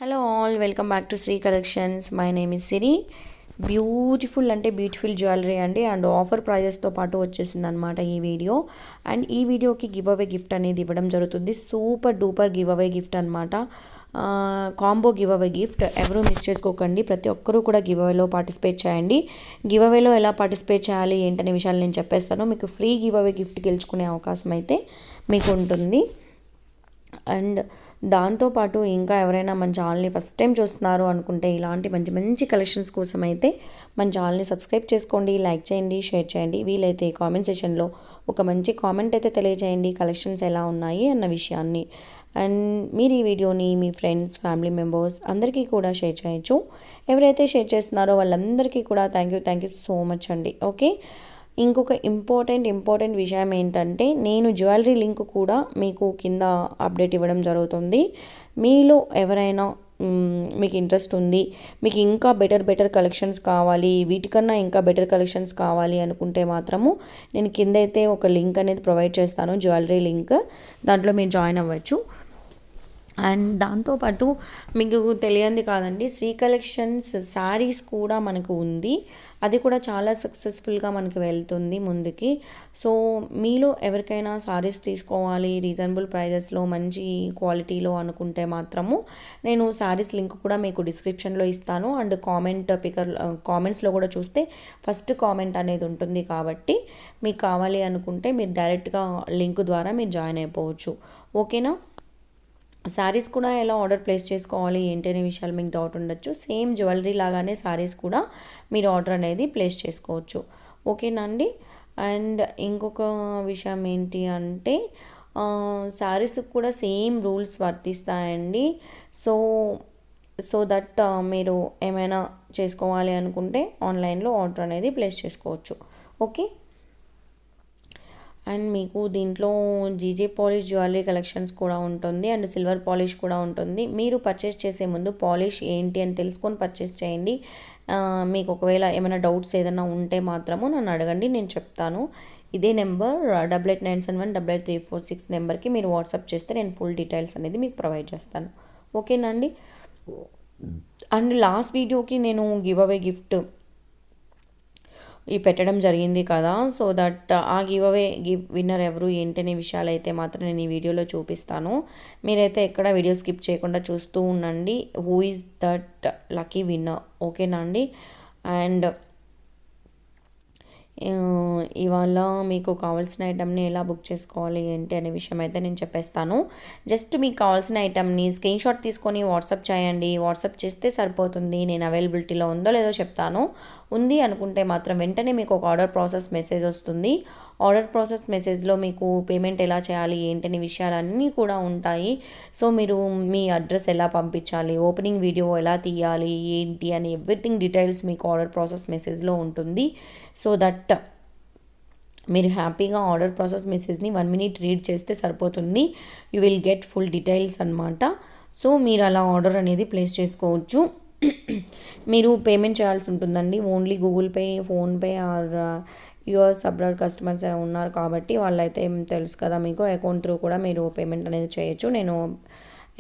Hello all, welcome back to Sri collections. My name is Siri. Beautiful jewellery అండి, and offer ప్రైజెస్తో పాటు వచ్చేసింది అనమాట ఈ వీడియో. అండ్ ఈ వీడియోకి గివ్ అవే గిఫ్ట్ అనేది ఇవ్వడం జరుగుతుంది. Super duper giveaway gift అనమాట. కాంబో గివ్ అవే గిఫ్ట్ ఎవరు మిస్ చేసుకోకండి. ప్రతి ఒక్కరూ కూడా గివ్ అవేలో పార్టిసిపేట్ చేయండి. గివ్ అవేలో ఎలా పార్టిసిపేట్ చేయాలి ఏంటనే విషయాలు నేను చెప్పేస్తాను. మీకు ఫ్రీ గివ్ అవే గిఫ్ట్ గెలుచుకునే అవకాశం అయితే మీకు ఉంటుంది. అండ్ దాంతోపాటు ఇంకా ఎవరైనా మన ఛానల్ని ఫస్ట్ టైం చూస్తున్నారు అనుకుంటే ఇలాంటి మంచి మంచి కలెక్షన్స్ కోసం అయితే మన ఛానల్ని సబ్స్క్రైబ్ చేసుకోండి, లైక్ చేయండి, షేర్ చేయండి. వీలైతే కామెంట్ సెషన్లో ఒక మంచి కామెంట్ అయితే తెలియజేయండి కలెక్షన్స్ ఎలా ఉన్నాయి అన్న విషయాన్ని. అండ్ మీరు ఈ వీడియోని మీ ఫ్రెండ్స్, ఫ్యామిలీ మెంబర్స్ అందరికీ కూడా షేర్ చేయొచ్చు. ఎవరైతే షేర్ చేస్తున్నారో వాళ్ళందరికీ కూడా థ్యాంక్ యూ సో మచ్ అండి. ఓకే, ఇంకొక ఇంపార్టెంట్ విషయం ఏంటంటే, నేను జ్యువెలరీ లింక్ కూడా మీకు కింద అప్డేట్ ఇవ్వడం జరుగుతుంది. మీలో ఎవరైనా మీకు ఇంట్రెస్ట్ ఉంది, మీకు ఇంకా బెటర్ కలెక్షన్స్ కావాలి, వీటికన్నా ఇంకా బెటర్ కలెక్షన్స్ కావాలి అనుకుంటే మాత్రము నేను కింద అయితే ఒక లింక్ అనేది ప్రొవైడ్ చేస్తాను, జ్యువెలరీ లింక్. దాంట్లో మీరు జాయిన్ అవ్వచ్చు. అండ్ దాంతోపాటు మీకు తెలియంది కాదండి, శ్రీ కలెక్షన్స్ శారీస్ కూడా మనకు ఉంది. అది కూడా చాలా సక్సెస్ఫుల్గా మనకి వెళ్తుంది ముందుకి. సో మీలో ఎవరికైనా శారీస్ తీసుకోవాలి రీజనబుల్ ప్రైజెస్లో, మంచి క్వాలిటీలో అనుకుంటే మాత్రము నేను శారీస్ లింక్ కూడా మీకు డిస్క్రిప్షన్లో ఇస్తాను. అండ్ కామెంట్స్లో కూడా చూస్తే ఫస్ట్ కామెంట్ అనేది ఉంటుంది. కాబట్టి మీకు కావాలి అనుకుంటే మీరు డైరెక్ట్గా లింక్ ద్వారా మీరు జాయిన్ అయిపోవచ్చు. ఓకేనా? శారీస్ కూడా ఎలా ఆర్డర్ ప్లేస్ చేసుకోవాలి ఏంటి అనే విషయాలు మీకు డౌట్ ఉండొచ్చు. సేమ్ జ్యువెలరీ లాగానే శారీస్ కూడా మీరు ఆర్డర్ అనేది ప్లేస్ చేసుకోవచ్చు. ఓకేనా అండి? అండ్ ఇంకొక విషయం ఏంటి అంటే, శారీస్కి కూడా సేమ్ రూల్స్ వర్తిస్తాయండి. సో సో దట్ మీరు ఏమైనా చేసుకోవాలి అనుకుంటే ఆన్లైన్లో ఆర్డర్ అనేది ప్లేస్ చేసుకోవచ్చు. ఓకే. అండ్ మీకు దీంట్లో జీజే పాలిష్ జ్యువెలరీ కలెక్షన్స్ కూడా ఉంటుంది, అండ్ సిల్వర్ పాలిష్ కూడా ఉంటుంది. మీరు పర్చేస్ చేసే ముందు పాలిష్ ఏంటి అని తెలుసుకొని పర్చేస్ చేయండి. మీకు ఒకవేళ ఏమైనా డౌట్స్ ఏదైనా ఉంటే మాత్రము నన్ను అడగండి, నేను చెప్తాను. ఇదే నెంబర్ 8897188346 నెంబర్కి మీరు వాట్సాప్ చేస్తే నేను ఫుల్ డీటెయిల్స్ అనేది మీకు ప్రొవైడ్ చేస్తాను. ఓకేనా అండి? అండ్ లాస్ట్ వీడియోకి నేను గివ్ అవే గిఫ్ట్ పెట్టడం జరిగింది కదా. సో దట్ ఆ విన్నర్ ఎవరు ఏంటనే విషయాలు అయితే మాత్రం నేను ఈ వీడియోలో చూపిస్తాను. మీరైతే ఎక్కడ వీడియో స్కిప్ చేయకుండా చూస్తూ ఉండండి. Who is that lucky winner? ఓకేనా అండి? అండ్ ఇవాళ మీకు కావాల్సిన ఐటమ్ని ఎలా బుక్ చేసుకోవాలి ఏంటి అనే విషయం అయితే నేను చెప్పేస్తాను. జస్ట్ మీకు కావాల్సిన ఐటమ్ని స్క్రీన్ షాట్ తీసుకొని వాట్సాప్ చేయండి. వాట్సాప్ చేస్తే సరిపోతుంది. నేను అవైలబిలిటీలో ఉందో లేదో చెప్తాను. ఉంది అనుకుంటే మాత్రం వెంటనే మీకు ఒక ఆర్డర్ ప్రాసెస్ మెసేజ్ వస్తుంది. ఆర్డర్ ప్రాసెస్ మెసేజ్లో మీకు పేమెంట్ ఎలా చేయాలి ఏంటనే విషయాలన్నీ కూడా ఉంటాయి. సో మీరు మీ అడ్రస్ ఎలా పంపించాలి, ఓపెనింగ్ వీడియో ఎలా తీయాలి ఏంటి అని ఎవ్రీథింగ్ డీటెయిల్స్ మీకు ఆర్డర్ ప్రాసెస్ మెసేజ్లో ఉంటుంది. సో దట్ మీరు హ్యాపీగా ఆర్డర్ ప్రాసెస్ మెసేజ్ని 1 minute రీడ్ చేస్తే సరిపోతుంది. You will get full details అనమాట. సో మీరు అలా ఆర్డర్ అనేది ప్లేస్ చేసుకోవచ్చు. మీరు పేమెంట్ చేయాల్సి ఉంటుందండి. Only Google pay, PhonePe are US abroad customers ఉన్నారు కాబట్టి వాళ్ళైతే తెలుసు కదా మీకు, అకౌంట్ త్రూ కూడా మీరు పేమెంట్ అనేది చేయొచ్చు. నేను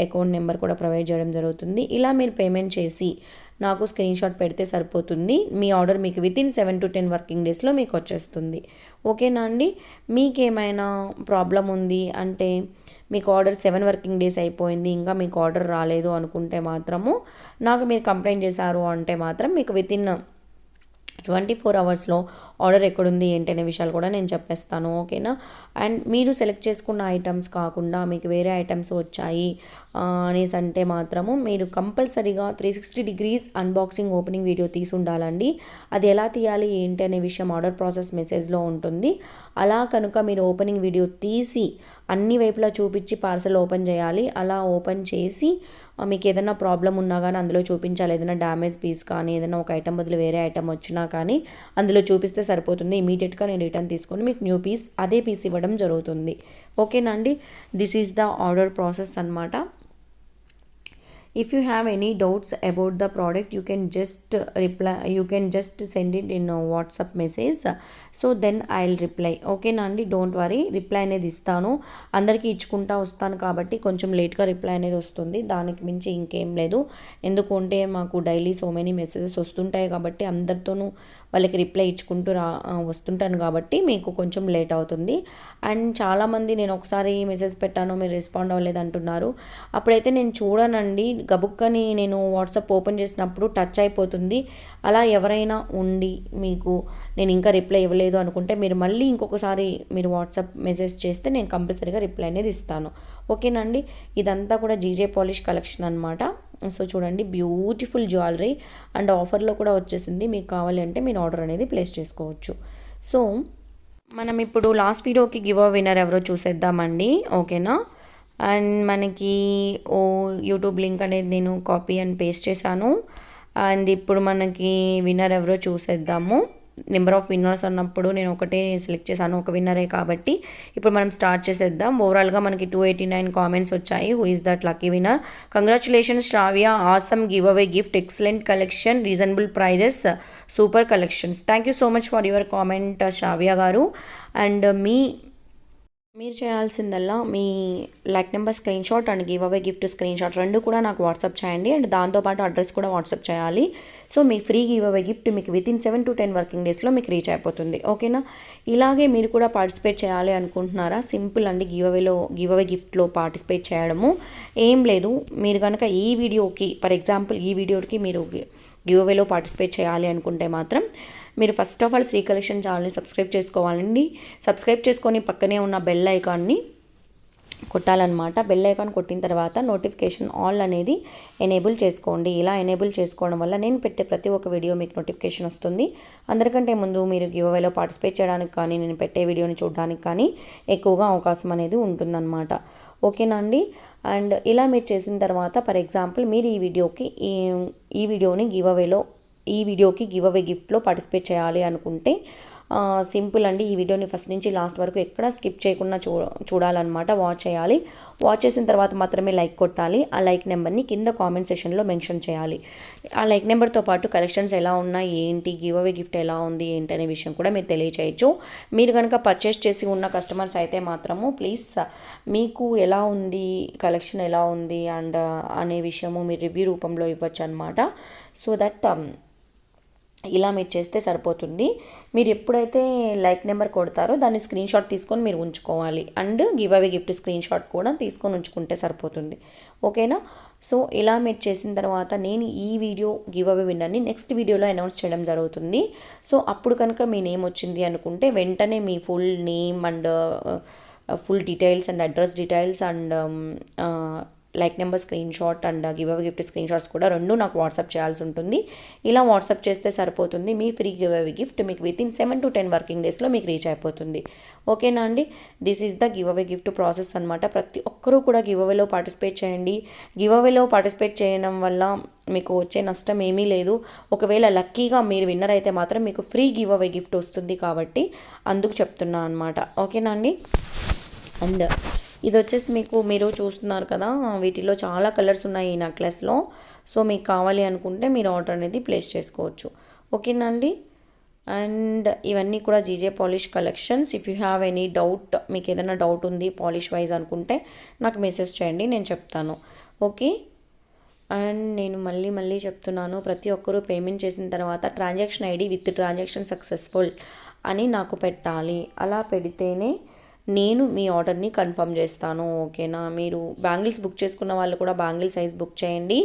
అకౌంట్ నెంబర్ కూడా ప్రొవైడ్ చేయడం జరుగుతుంది. ఇలా మీరు పేమెంట్ చేసి నాకు స్క్రీన్ షాట్ పెడితే సరిపోతుంది. మీ ఆర్డర్ మీకు వితిన్ 7 to 10 వర్కింగ్ డేస్లో మీకు వచ్చేస్తుంది. ఓకేనా అండి? మీకేమైనా ప్రాబ్లం ఉంది అంటే, మీకు ఆర్డర్ 7 వర్కింగ్ డేస్ అయిపోయింది ఇంకా మీకు ఆర్డర్ రాలేదు అనుకుంటే మాత్రము నాకు మీరు కంప్లైంట్ చేశారు అంటే మాత్రం మీకు వితిన్ 24 అవర్స్లో ఆర్డర్ ఎక్కడుంది ఏంటి అనే విషయాలు కూడా నేను చెప్పేస్తాను. ఓకేనా? అండ్ మీరు సెలెక్ట్ చేసుకున్న ఐటమ్స్ కాకుండా మీకు వేరే ఐటమ్స్ వచ్చాయి అనేసి అంటే మాత్రము మీరు కంపల్సరీగా 360 degrees అన్బాక్సింగ్ ఓపెనింగ్ వీడియో తీసి ఉండాలండి. అది ఎలా తీయాలి ఏంటి అనే విషయం ఆర్డర్ ప్రాసెస్ మెసేజ్లో ఉంటుంది. అలా కనుక మీరు ఓపెనింగ్ వీడియో తీసి అన్ని వైపులా చూపించి పార్సల్ ఓపెన్ చేయాలి. అలా ఓపెన్ చేసి మీకు ఏదైనా ప్రాబ్లం ఉన్నా కానీ అందులో చూపించాలి. ఏదైనా డ్యామేజ్ పీస్ కానీ, ఏదైనా ఒక ఐటమ్ బదులు వేరే ఐటమ్ వచ్చినా కానీ అందులో చూపిస్తే సరిపోతుంది. ఇమీడియట్గా నేను రిటర్న్ తీసుకొని మీకు న్యూ పీస్, అదే పీస్ ఇవ్వడం జరుగుతుంది. ఓకేనా అండి? This is the order process అనమాట. If you have any doubts about the product, you can just send it in a WhatsApp message. So then I will reply. ఓకేనా అండి, డోంట్ వరీ, రిప్లై అనేది ఇస్తాను. అందరికీ ఇచ్చుకుంటా వస్తాను కాబట్టి కొంచెం లేట్గా రిప్లై అనేది వస్తుంది, దానికి మించి ఇంకేం లేదు. ఎందుకంటే మాకు డైలీ సో మెనీ మెసేజెస్ వస్తుంటాయి కాబట్టి అందరితోనూ వాళ్ళకి రిప్లై ఇచ్చుకుంటూ వస్తుంటాను కాబట్టి మీకు కొంచెం లేట్ అవుతుంది. అండ్ చాలామంది నేను ఒకసారి మెసేజ్ పెట్టాను మీరు రెస్పాండ్ అవ్వలేదు అంటున్నారు. అప్పుడైతే నేను చూడనండి, గబుక్కని నేను వాట్సాప్ ఓపెన్ చేసినప్పుడు టచ్ అయిపోతుంది. అలా ఎవరైనా ఉండి మీకు నేను ఇంకా రిప్లై ఇవ్వలేదు అనుకుంటే మీరు మళ్ళీ ఇంకొకసారి మీరు వాట్సాప్ మెసేజ్ చేస్తే నేను కంపల్సరీగా రిప్లై అనేది ఇస్తాను. ఓకేనండి, ఇదంతా కూడా జీజే పాలిష్ కలెక్షన్ అనమాట. సో చూడండి, బ్యూటిఫుల్ జ్యువెలరీ అండ్ ఆఫర్లో కూడా వచ్చేసింది. మీకు కావాలి అంటే మీరు ఆర్డర్ అనేది ప్లేస్ చేసుకోవచ్చు. సో మనం ఇప్పుడు లాస్ట్ వీడియోకి గివ్ అవే విన్నర్ ఎవరో చూసేద్దామండి. ఓకేనా, అండ్ మనకి యూట్యూబ్ లింక్ అనేది నేను కాపీ అండ్ పేస్ట్ చేశాను. అండ్ ఇప్పుడు మనకి విన్నర్ ఎవరో చూసేద్దాము. నెంబర్ ఆఫ్ విన్నర్స్ అన్నప్పుడు నేను ఒకటే సెలెక్ట్ చేశాను, ఒక విన్నరే కాబట్టి ఇప్పుడు మనం స్టార్ట్ చేసేద్దాం. ఓవరాల్గా మనకి 289 కామెంట్స్ వచ్చాయి. Who is that lucky winner? Congratulations Shravya, awesome giveaway gift, excellent collection, reasonable prices, super collections. Thank you so much for your comment Shravya garu. And మీరు చేయాల్సిందల్లా మీ like number screenshot and giveaway gift screenshot రెండు కూడా నాకు WhatsApp చేయండి. And దాంతోపాటు address కూడా WhatsApp చేయాలి. సో మీ ఫ్రీ గివ్ అవే గిఫ్ట్ మీకు వితిన్ 7 to 10 వర్కింగ్ డేస్లో మీకు రీచ్ అయిపోతుంది. ఓకేనా, ఇలాగే మీరు కూడా పార్టిసిపేట్ చేయాలి అనుకుంటున్నారా? సింపుల్ అండి, గివ్ అవే గిఫ్ట్లో పార్టిసిపేట్ చేయడము ఏం లేదు. మీరు కనుక ఈ వీడియోకి, ఫర్ ఎగ్జాంపుల్ ఈ వీడియోకి మీరు గివ్ అవేలో పార్టిసిపేట్ చేయాలి అనుకుంటే మాత్రం మీరు first of all Sri collection ఛానల్ని సబ్స్క్రైబ్ చేసుకోవాలండి. సబ్స్క్రైబ్ చేసుకొని పక్కనే ఉన్న బెల్ ఐకాన్ని కొట్టాలన్నమాట. బెల్ ఐకాన్ కొట్టిన తర్వాత నోటిఫికేషన్ ఆల్ అనేది ఎనేబుల్ చేసుకోండి. ఇలా ఎనేబుల్ చేసుకోవడం వల్ల నేను పెట్టే ప్రతి ఒక్క వీడియో మీకు నోటిఫికేషన్ వస్తుంది. అందరికంటే ముందు మీరు గివ్ అవేలో పార్టిసిపేట్ చేయడానికి కానీ నేను పెట్టే వీడియోని చూడడానికి కానీ ఎక్కువగా అవకాశం అనేది ఉంటుందన్నమాట. ఓకేనా అండి, అండ్ ఇలా మీరు చేసిన తర్వాత ఫర్ ఎగ్జాంపుల్ మీరు ఈ వీడియోని గివ్ అవే గిఫ్ట్లో పార్టిసిపేట్ చేయాలి అనుకుంటే సింపుల్ అండి. ఈ వీడియోని ఫస్ట్ నుంచి లాస్ట్ వరకు ఎక్కడ స్కిప్ చేయకుండా చూడాలన్నమాట, వాచ్ చేయాలి. వాచ్ చేసిన తర్వాత మాత్రమే లైక్ కొట్టాలి. ఆ లైక్ నెంబర్ని కింద కామెంట్ సెషన్లో మెన్షన్ చేయాలి. ఆ లైక్ నెంబర్తో పాటు కలెక్షన్స్ ఎలా ఉన్నాయి, ఏంటి, గివ్ అవే గిఫ్ట్ ఎలా ఉంది, ఏంటి అనే విషయం కూడా మీరు తెలియచేయచ్చు. మీరు కనుక పర్చేస్ చేసి ఉన్న కస్టమర్స్ అయితే మాత్రము ప్లీజ్ మీకు ఎలా ఉంది, కలెక్షన్ ఎలా ఉంది అండ్ అనే విషయము మీరు రివ్యూ రూపంలో ఇవ్వచ్చు అనమాట. సో దట్ ఇలా మీరు చేస్తే సరిపోతుంది. మీరు ఎప్పుడైతే లైక్ నెంబర్ కొడతారో దాన్ని స్క్రీన్ షాట్ తీసుకొని మీరు ఉంచుకోవాలి. And giveaway gift screen shot కూడా తీసుకొని ఉంచుకుంటే సరిపోతుంది. ఓకేనా, సో ఇలా మీరు చేసిన తర్వాత నేను ఈ వీడియో గివ్ అవే విన్నర్ని నెక్స్ట్ వీడియోలో అనౌన్స్ చేయడం జరుగుతుంది. సో అప్పుడు కనుక మీ నేమ్ వచ్చింది అనుకుంటే వెంటనే మీ full name and full details and address details and like number screenshot and giveaway gift screenshots కూడా రెండు నాకు వాట్సాప్ చేయాల్సి ఉంటుంది. ఇలా వాట్సాప్ చేస్తే సరిపోతుంది. మీ ఫ్రీ గివ్ అవే గిఫ్ట్ మీకు వితిన్ 7 to 10 వర్కింగ్ డేస్లో మీకు రీచ్ అయిపోతుంది. ఓకేనా అండి, this is the giveaway gift process అనమాట. ప్రతి ఒక్కరూ కూడా గివ్ అవేలో పార్టిసిపేట్ చేయండి. గివ్ అవేలో పార్టిసిపేట్ చేయడం వల్ల మీకు వచ్చే నష్టం ఏమీ లేదు. ఒకవేళ లక్కీగా మీరు విన్నర్ అయితే మాత్రం మీకు ఫ్రీ గివ్ అవే గిఫ్ట్ వస్తుంది కాబట్టి అందుకు చెప్తున్నా అనమాట. ఓకేనా అండి, అండ్ ఇది వచ్చేసి మీరు చూస్తున్నారు కదా, వీటిలో చాలా కలర్స్ ఉన్నాయి ఈ నెక్లెస్లో. సో మీకు కావాలి అనుకుంటే మీరు ఆర్డర్ అనేది ప్లేస్ చేసుకోవచ్చు. ఓకేనా అండి, అండ్ ఇవన్నీ కూడా GJ polish collections. If you have any doubt, మీకు ఏదైనా డౌట్ ఉంది పాలిష్ వైజ్ అనుకుంటే నాకు మెసేజ్ చేయండి, నేను చెప్తాను. ఓకే, అండ్ నేను మళ్ళీ చెప్తున్నాను, ప్రతి ఒక్కరూ పేమెంట్ చేసిన తర్వాత transaction ID with transaction successful అని నాకు పెట్టాలి. అలా పెడితేనే నేను మీ ఆర్డర్ని కన్ఫర్మ్ చేస్తాను. ఓకేనా, మీరు బ్యాంగిల్స్ బుక్ చేసుకున్న వాళ్ళు కూడా బ్యాంగిల్ సైజ్ బుక్ చేయండి.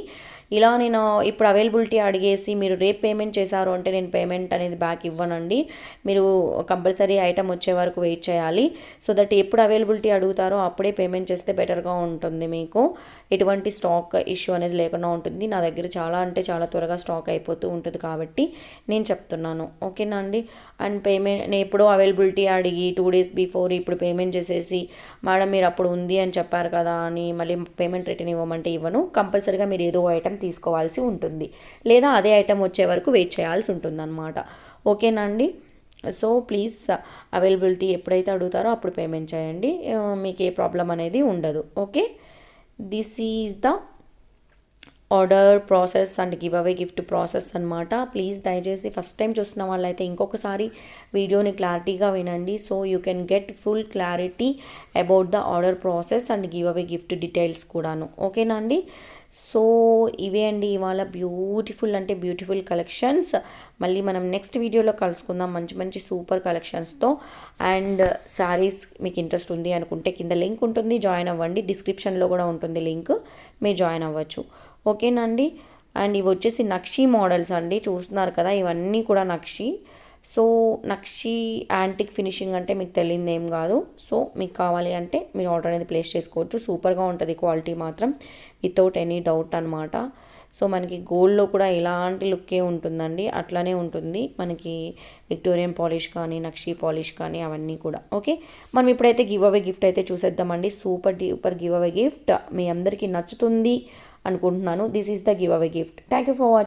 ఇలా నేను ఇప్పుడు అవైలబిలిటీ అడిగేసి మీరు రేపు పేమెంట్ చేశారు అంటే నేను పేమెంట్ అనేది బ్యాక్ ఇవ్వనండి. మీరు కంపల్సరీ ఐటమ్ వచ్చే వరకు వెయిట్ చేయాలి. సో దట్ ఎప్పుడు అవైలబిలిటీ అడుగుతారో అప్పుడే పేమెంట్ చేస్తే బెటర్గా ఉంటుంది. మీకు ఎటువంటి స్టాక్ ఇష్యూ అనేది లేకుండా ఉంటుంది. నా దగ్గర చాలా త్వరగా స్టాక్ అయిపోతూ ఉంటుంది కాబట్టి నేను చెప్తున్నాను. ఓకేనా అండి, అండ్ పేమెంట్ నేను ఎప్పుడో అవైలబిలిటీ అడిగి 2 days బిఫోర్ ఇప్పుడు పేమెంట్ చేసేసి మేడం మీరు అప్పుడు ఉంది అని చెప్పారు కదా అని మళ్ళీ పేమెంట్ రిటర్న్ ఇవ్వమంటే ఇవ్వను. కంపల్సరీగా మీరు ఏదో ఐటమ్ తీసుకోవాల్సి ఉంటుంది, లేదా అదే ఐటమ్ వచ్చే వరకు వెయిట్ చేయాల్సి ఉంటుంది అన్నమాట. ఓకేనా అండి, సో ప్లీజ్ అవైలబిలిటీ ఎప్పుడైతే అడుగుతారో అప్పుడు పేమెంట్ చేయండి, మీకు ఏ ప్రాబ్లం అనేది ఉండదు. Okay, this is the order process and giveaway gift process అనమాట. ప్లీజ్ దయచేసి ఫస్ట్ టైం చూస్తున్న వాళ్ళైతే ఇంకొకసారి వీడియోని క్లారిటీగా వినండి. So you can get full clarity about the order process and giveaway gift details కూడాను. ఓకేనా అండి? సో ఇవే అండి ఇవాళ బ్యూటిఫుల్ అంటే బ్యూటిఫుల్ కలెక్షన్స్. మళ్ళీ మనం నెక్స్ట్ వీడియోలో కలుసుకుందాం మంచి మంచి సూపర్ కలెక్షన్స్తో. అండ్ శారీస్ మీకు ఇంట్రెస్ట్ ఉంది అనుకుంటే కింద లింక్ ఉంటుంది, జాయిన్ అవ్వండి. డిస్క్రిప్షన్లో కూడా ఉంటుంది లింక్, మీరు జాయిన్ అవ్వచ్చు. ఓకేనండి? అండ్ ఇవి వచ్చేసి నక్షీ మోడల్స్ అండి, చూస్తున్నారు కదా ఇవన్నీ కూడా nakshi. So nakshi antique finishing అంటే మీకు తెలియదు ఏం కాదు. సో మీకు కావాలి అంటే మీరు ఆర్డర్ అనేది ప్లేస్ చేసుకోవచ్చు. సూపర్గా ఉంటుంది క్వాలిటీ మాత్రం, వితౌట్ ఎనీ డౌట్ అనమాట. సో మనకి గోల్డ్లో కూడా ఇలాంటి లుక్కే ఉంటుందండి, అట్లానే ఉంటుంది మనకి విక్టోరియన్ పాలిష్ కానీ నక్షీ పాలిష్ కానీ అవన్నీ కూడా. ఓకే, మనం ఇప్పుడైతే గివ్ అవే గిఫ్ట్ అయితే చూసేద్దామండి. Super duper giveaway gift మీ అందరికీ నచ్చుతుంది అనుకుంటున్నాను. This is the giveaway gift. Thank you for watching.